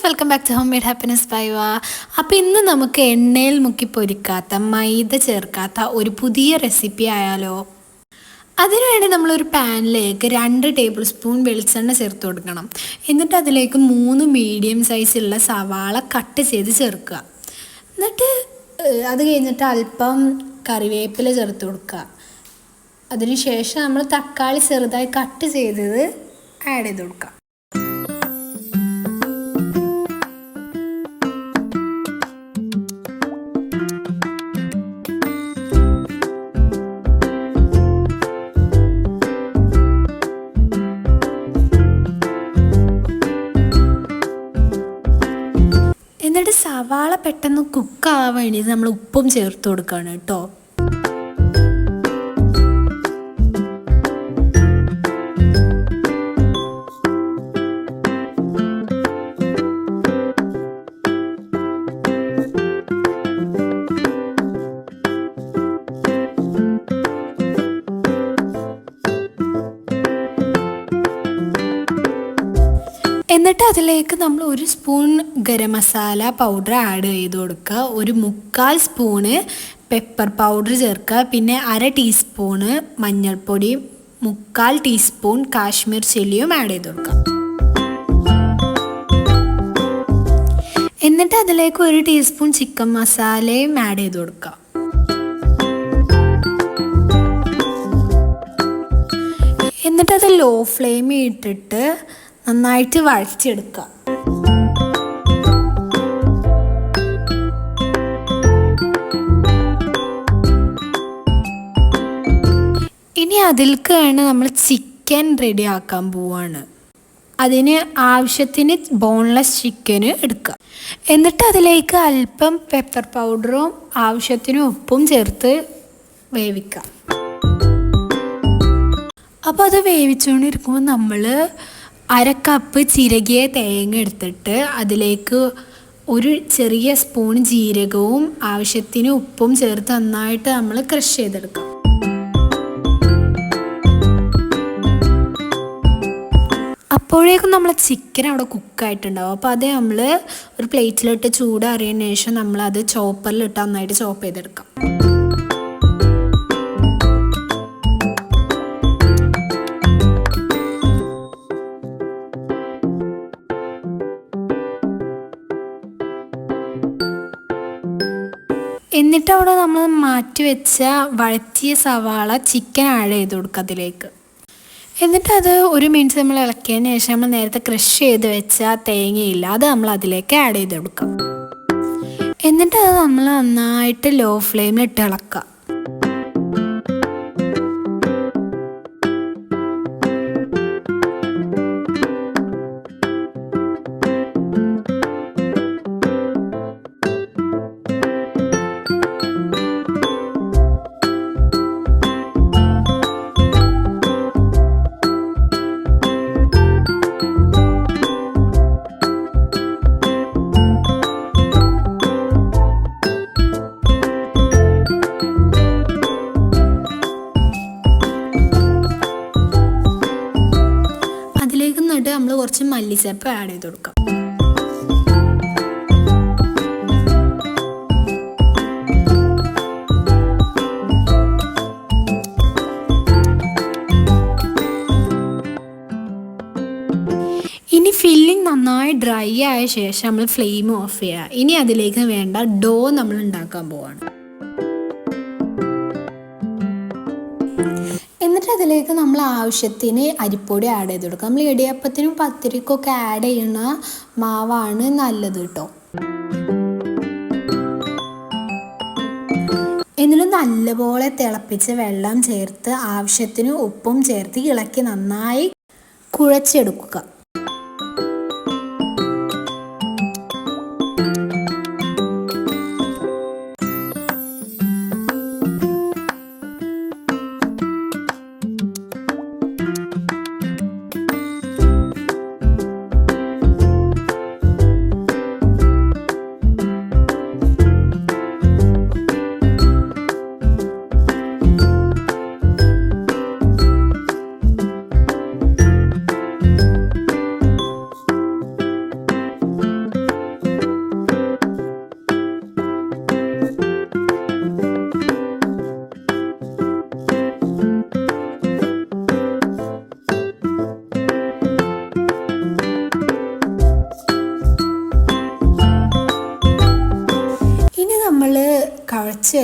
Welcome back to homemade happiness by വാ. അപ്പോൾ ഇന്ന് നമുക്ക് എണ്ണയിൽ മുക്കി പൊരിക്കാത്ത മൈദ ചേർക്കാത്ത ഒരു പുതിയ റെസിപ്പി ആയാലോ. അതിനുവേണ്ടി നമ്മളൊരു പാനിലേക്ക് 2 ടേബിൾ സ്പൂൺ വെളിച്ചെണ്ണ ചേർത്ത് കൊടുക്കണം. എന്നിട്ട് അതിലേക്ക് 3 മീഡിയം സൈസുള്ള സവാള കട്ട് ചെയ്ത് ചേർക്കുക. എന്നിട്ട് അത് കഴിഞ്ഞിട്ട് അല്പം കറിവേപ്പില ചേർത്ത് കൊടുക്കുക. അതിനുശേഷം നമ്മൾ തക്കാളി ചെറുതായി കട്ട് ചെയ്തത് ആഡ് ചെയ്ത് കൊടുക്കുക. എന്നിട്ട് സവാള പെട്ടെന്ന് കുക്കാവാൻ വേണ്ടിയിട്ട് നമ്മൾ ഉപ്പും ചേർത്ത് കൊടുക്കുകയാണ് കേട്ടോ. എന്നിട്ട് അതിലേക്ക് നമ്മൾ 1 spoon garam masala powder add ചെയ്ത് കൊടുക്കുക. 1/4 സ്പൂണ് പെപ്പർ പൗഡർ ചേർക്കുക. പിന്നെ 1/2 ടീസ്പൂണ് മഞ്ഞൾപ്പൊടി, 1/4 ടീസ്പൂൺ കാശ്മീർ ചില്ലിയും ആഡ് ചെയ്ത് കൊടുക്കുക. എന്നിട്ട് അതിലേക്ക് 1 ടീസ്പൂൺ ചിക്കൻ മസാലയും ആഡ് ചെയ്ത് കൊടുക്കുക. എന്നിട്ട് അത് ലോ ഫ്ലെയിമിൽ ഇട്ടിട്ട് നന്നായിട്ട് വഴച്ചെടുക്കുക. ഇനി അതിലേക്കാണ് നമ്മൾ ചിക്കൻ റെഡി ആക്കാൻ പോവാണ്. അതിന് ആവശ്യത്തിന് ബോൺലെസ് ചിക്കന് എടുക്കുക. എന്നിട്ട് അതിലേക്ക് അല്പം പെപ്പർ പൗഡറും ആവശ്യത്തിന് ഉപ്പും ചേർത്ത് വേവിക്കുക. അപ്പോൾ അത് വേവിച്ചുകൊണ്ടിരിക്കുമ്പോൾ നമ്മൾ 1/2 കപ്പ് ചിരകിയ തേങ്ങ എടുത്തിട്ട് അതിലേക്ക് 1 ചെറിയ സ്പൂൺ ജീരകവും ആവശ്യത്തിന് ഉപ്പും ചേർത്ത് നന്നായിട്ട് നമ്മൾ ക്രഷ് ചെയ്തെടുക്കാം. അപ്പോഴേക്കും നമ്മൾ ചിക്കൻ അവിടെ കുക്കായിട്ടുണ്ടാവും. അപ്പോൾ അത് നമ്മൾ ഒരു പ്ലേറ്റിലിട്ട് ചൂടാറിയതിന് ശേഷം നമ്മളത് ചോപ്പറിലിട്ട് നന്നായിട്ട് ചോപ്പ് ചെയ്തെടുക്കാം. എന്നിട്ട് അവിടെ നമ്മൾ മാറ്റി വെച്ച വഴറ്റിയ സവാള ചിക്കൻ ആഡ് ചെയ്ത് കൊടുക്കുക അതിലേക്ക്. എന്നിട്ട് അത് 1 മിനിറ്റ് നമ്മൾ ഇളക്കിയതിന് ശേഷം നമ്മൾ നേരത്തെ ക്രഷ് ചെയ്ത് വെച്ച തേങ്ങയില്ല അത് നമ്മൾ അതിലേക്ക് ആഡ് ചെയ്ത് കൊടുക്കുക. എന്നിട്ട് അത് നമ്മൾ നന്നായിട്ട് ലോ ഫ്ലെയിമിൽ ഇട്ട് ഇളക്കുക. എന്നിട്ട് നമ്മൾ കുറച്ച് മല്ലിച്ചപ്പ് ആഡ് ചെയ്ത് കൊടുക്കാം. ഇനി ഫില്ലിംഗ് നന്നായി ഡ്രൈ ആയ ശേഷം നമ്മൾ ഫ്ലെയിം ഓഫ് ചെയ്യുക. ഇനി അതിലേക്ക് വേണ്ട ഡോ നമ്മൾ ഉണ്ടാക്കാൻ പോവാണ്. എന്നിട്ട് അതിലേക്ക് നമ്മൾ ആവശ്യത്തിന് അരിപ്പൊടി ആഡ് ചെയ്ത് കൊടുക്കുക. നമ്മൾ ഇടിയപ്പത്തിനും പത്തിരിക്കൊക്കെ ആഡ് ചെയ്യുന്ന മാവാണ് നല്ലത് കേട്ടോ. എന്നിട്ട് നല്ലപോലെ തിളപ്പിച്ച് വെള്ളം ചേർത്ത് ആവശ്യത്തിന് ഉപ്പും ചേർത്ത് ഇളക്കി നന്നായി കുഴച്ചെടുക്കുക.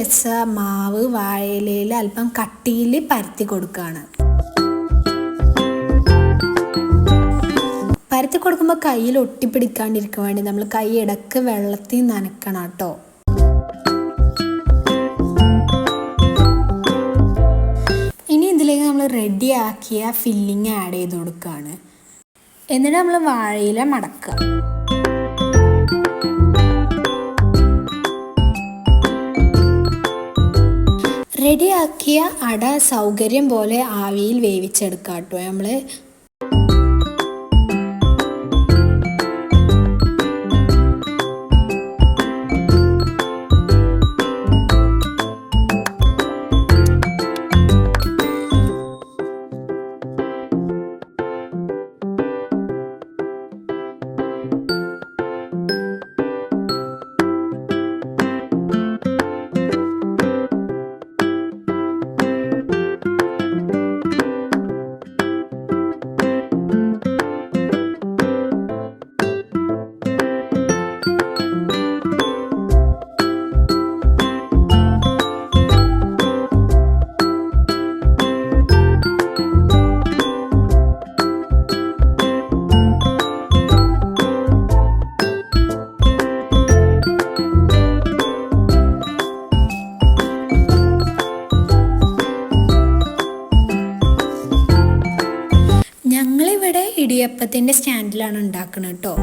വെച്ച മാവ് വാഴയിലയിൽ അല്പം കട്ടിയിൽ പരത്തി കൊടുക്കുകയാണ്. പരത്തി കൊടുക്കുമ്പോൾ കയ്യിൽ ഒട്ടിപ്പിടിക്കാണ്ടിരിക്കാൻ വേണ്ടി നമ്മൾ കൈ ഇടക്ക് വെള്ളത്തിൽ നനക്കണം കേട്ടോ. ഇനി ഇതിലേക്ക് നമ്മൾ റെഡിയാക്കിയ ഫില്ലിങ് ആഡ് ചെയ്ത് കൊടുക്കുകയാണ്. എന്നിട്ട് നമ്മൾ വാഴയില മടക്കുക. റെഡിയാക്കിയ അട സൗകര്യം പോലെ ആവിയിൽ വേവിച്ചെടുക്കുക കേട്ടോ. നമ്മൾ ഞങ്ങളിവിടെ ഇടിയപ്പത്തിൻ്റെ സ്റ്റാൻഡിലാണ് ഉണ്ടാക്കുന്നത് കേട്ടോ.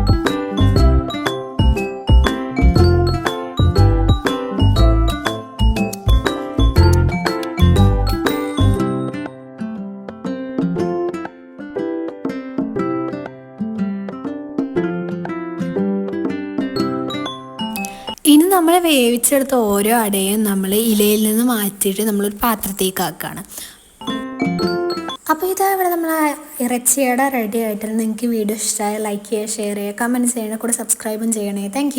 ഇനി നമ്മൾ വേവിച്ചെടുത്ത ഓരോ അടയും നമ്മൾ ഇലയിൽ നിന്ന് മാറ്റിയിട്ട് നമ്മളൊരു പാത്രത്തേക്ക് ആക്കുകയാണ്. അപ്പോൾ ഇതാ ഇവിടെ നമ്മൾ ഇറച്ചിയട റെഡി ആയിട്ടുണ്ട്. നിങ്ങൾക്ക് വീഡിയോ ഇഷ്ടമായ ലൈക്ക് ചെയ്യുക, ഷെയർ ചെയ്യുക, കമൻറ്റ് ചെയ്യണേ, കൂടെ സബ്സ്ക്രൈബും ചെയ്യണേ. താങ്ക്